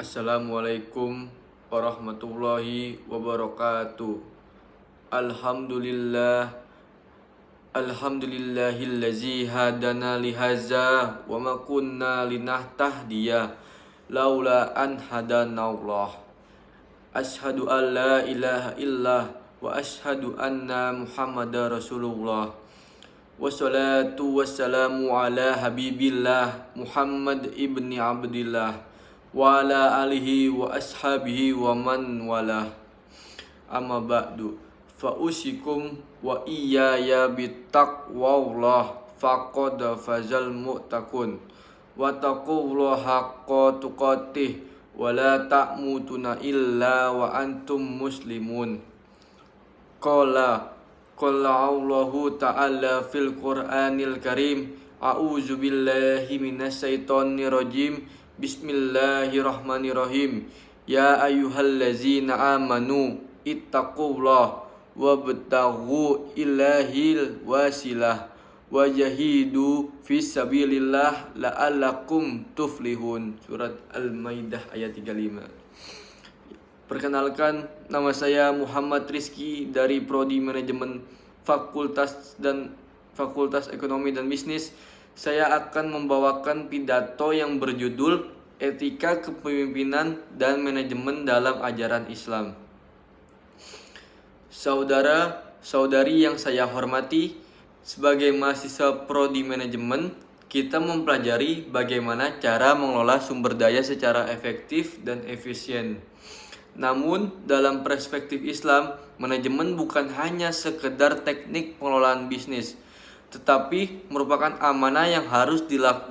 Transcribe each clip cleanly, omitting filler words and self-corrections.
Assalamualaikum warahmatullahi wabarakatuh. Alhamdulillah Alhamdulillahillazi hadana lihaza wa ma kunna linahtahdiya laula an hadanallah. Ashhadu an la ilaha illallah wa ashhadu anna Muhammadar Rasulullah. Wassalatu wassalamu ala habibillah Muhammad ibni Abdillah wa ala alihi wa ashabihi wa man walah. Amma ba'du, fa usikum wa iyaya bittaqwallah faqad fazal mu'takun wa taqullaha haqqa tuqatih wa la ta'mutuna illa wa antum muslimun. Qala Allahu ta'ala fil Qur'anil Karim, a'udzu billahi minasyaitonir rajim. Bismillahirrahmanirrahim. Ya ayyuhallazina amanu ittaqullah wabtaghu ilahil wasilah wajahidu fisabilillah la'allakum tuflihun. Surat Al-Maidah ayat 35. Perkenalkan, nama saya Muhammad Rizky dari Prodi Manajemen Fakultas Ekonomi dan Bisnis. Saya akan membawakan pidato yang berjudul Etika Kepemimpinan dan Manajemen dalam Ajaran Islam. Saudara-saudari yang saya hormati, sebagai mahasiswa Prodi Manajemen, kita mempelajari bagaimana cara mengelola sumber daya secara efektif dan efisien. Namun, dalam perspektif Islam, manajemen bukan hanya sekedar teknik pengelolaan bisnis, tetapi merupakan amanah yang harus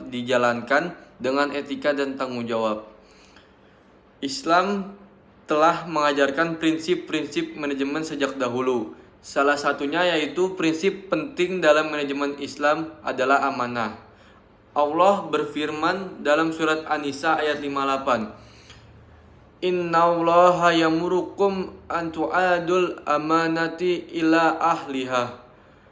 dijalankan dengan etika dan tanggung jawab. Islam telah mengajarkan prinsip-prinsip manajemen sejak dahulu. Salah satunya yaitu prinsip penting dalam manajemen Islam adalah amanah. Allah berfirman dalam surat An-Nisa ayat 58. Innallaha yamurukum an tu'adul amanati ila ahliha.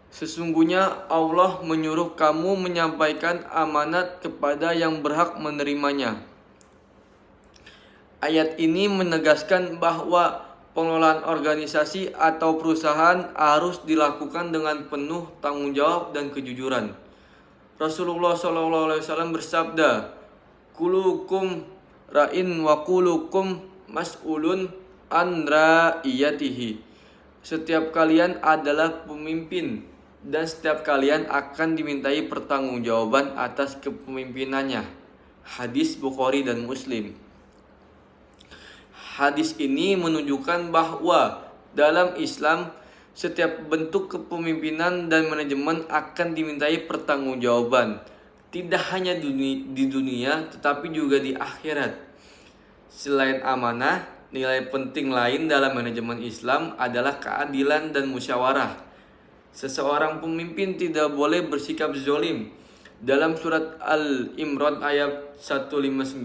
Sesungguhnya Allah menyuruh kamu menyampaikan amanat kepada yang berhak menerimanya. Ayat ini menegaskan bahwa pengelolaan organisasi atau perusahaan harus dilakukan dengan penuh tanggung jawab dan kejujuran. Rasulullah SAW bersabda, "Kulukum ra'in wa kulukum mas'ulun an ra'iyatihi." Setiap kalian adalah pemimpin dan setiap kalian akan dimintai pertanggungjawaban atas kepemimpinannya. Hadis Bukhari dan Muslim. Hadis ini menunjukkan bahwa dalam Islam setiap bentuk kepemimpinan dan manajemen akan dimintai pertanggungjawaban, tidak hanya di dunia tetapi juga di akhirat. Selain amanah, nilai penting lain dalam manajemen Islam adalah keadilan dan musyawarah. Seseorang pemimpin tidak boleh bersikap zalim. Dalam surat Al-Imran ayat 159,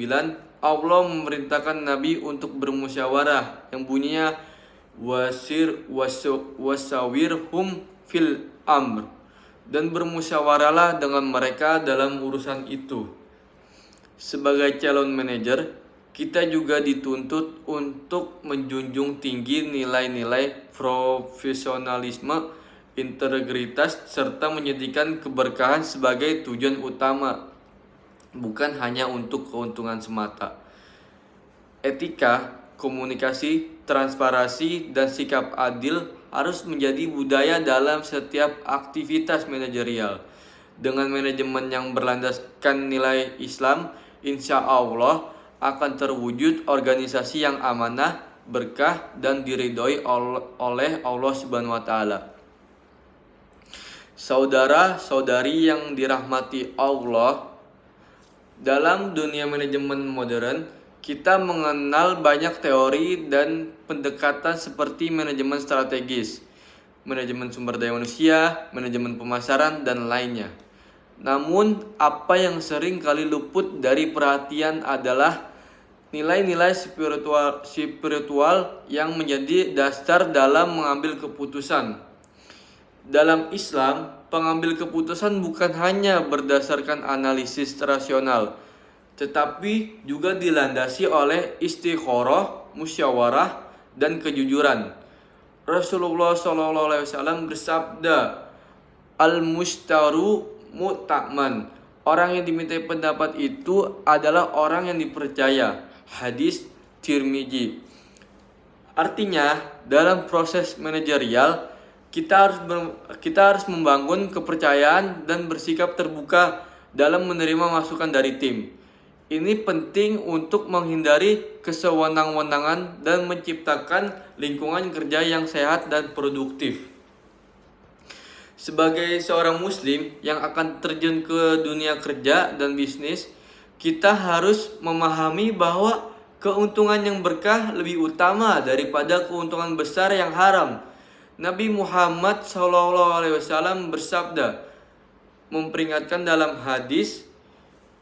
Allah memerintahkan Nabi untuk bermusyawarah yang bunyinya wasawirhum fil amr, dan bermusyawarahlah dengan mereka dalam urusan itu. Sebagai calon manajer, kita juga dituntut untuk menjunjung tinggi nilai-nilai profesionalisme, integritas, serta menjadikan keberkahan sebagai tujuan utama, bukan hanya untuk keuntungan semata. Etika, komunikasi, transparansi, dan sikap adil harus menjadi budaya dalam setiap aktivitas manajerial. Dengan manajemen yang berlandaskan nilai Islam, insya Allah akan terwujud organisasi yang amanah, berkah, dan diridhoi oleh Allah Subhanahu wa Ta'ala. Saudara-saudari yang dirahmati Allah, dalam dunia manajemen modern, kita mengenal banyak teori dan pendekatan seperti manajemen strategis, manajemen sumber daya manusia, manajemen pemasaran, dan lainnya. Namun, apa yang sering kali luput dari perhatian adalah nilai-nilai spiritual yang menjadi dasar dalam mengambil keputusan. Dalam Islam, pengambil keputusan bukan hanya berdasarkan analisis rasional, tetapi juga dilandasi oleh istikharah, musyawarah, dan kejujuran. Rasulullah SAW bersabda, al-mustaru mu'taman. Orang yang dimintai pendapat itu adalah orang yang dipercaya. Hadis Tirmizi. Artinya, dalam proses manajerial, kita harus membangun kepercayaan dan bersikap terbuka dalam menerima masukan dari tim. Ini penting untuk menghindari kesewenang-wenangan dan menciptakan lingkungan kerja yang sehat dan produktif. Sebagai seorang muslim yang akan terjun ke dunia kerja dan bisnis, kita harus memahami bahwa keuntungan yang berkah lebih utama daripada keuntungan besar yang haram. Nabi Muhammad SAW bersabda, memperingatkan dalam hadis,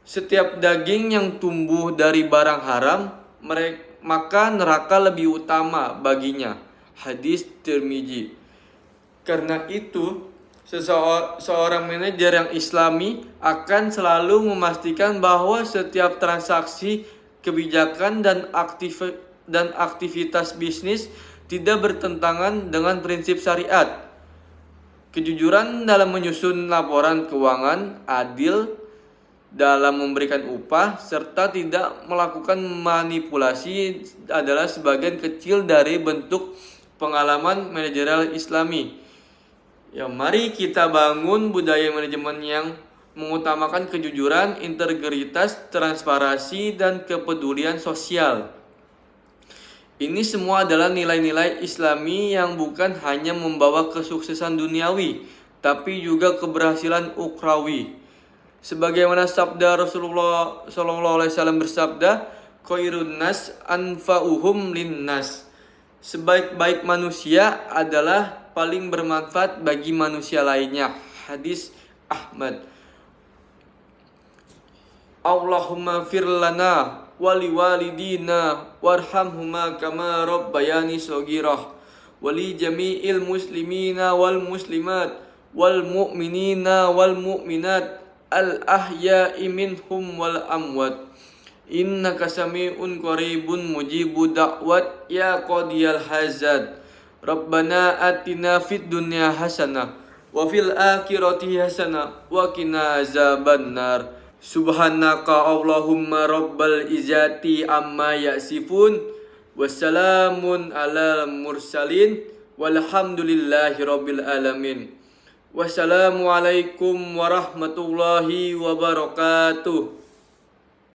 setiap daging yang tumbuh dari barang haram, maka neraka lebih utama baginya. Hadis Tirmizi. Karena itu, seorang manajer yang islami akan selalu memastikan bahwa setiap transaksi, kebijakan, dan aktivitas bisnis tidak bertentangan dengan prinsip syariat. Kejujuran dalam menyusun laporan keuangan, adil dalam memberikan upah, serta tidak melakukan manipulasi adalah sebagian kecil dari bentuk pengalaman manajerial islami. Ya, mari kita bangun budaya manajemen yang mengutamakan kejujuran, integritas, transparansi, dan kepedulian sosial. Ini semua adalah nilai-nilai islami yang bukan hanya membawa kesuksesan duniawi, tapi juga keberhasilan ukhrawi. Sebagaimana sabda Rasulullah SAW bersabda, khairun nas anfa'uhum linnas. Sebaik-baik manusia adalah paling bermanfaat bagi manusia lainnya. Hadis Ahmad. Allahumma fir lana wali walidina warhamhuma kama rabbayani shaghirah wali jami'il muslimina wal muslimat wal mu'minina wal mu'minat al ahya'i minhum wal amwat innaka sami'un qaribun mujibu da'wat ya qadiyal hazad rabbana atina fid dunya hasanah wa fil akhirati hasanah wa qina azabannar. Subhanaka Allahumma rabbal izzati amma yasifun, wassalamun ala mursalin, walhamdulillahi rabbil alamin. Wassalamualaikum warahmatullahi wabarakatuh.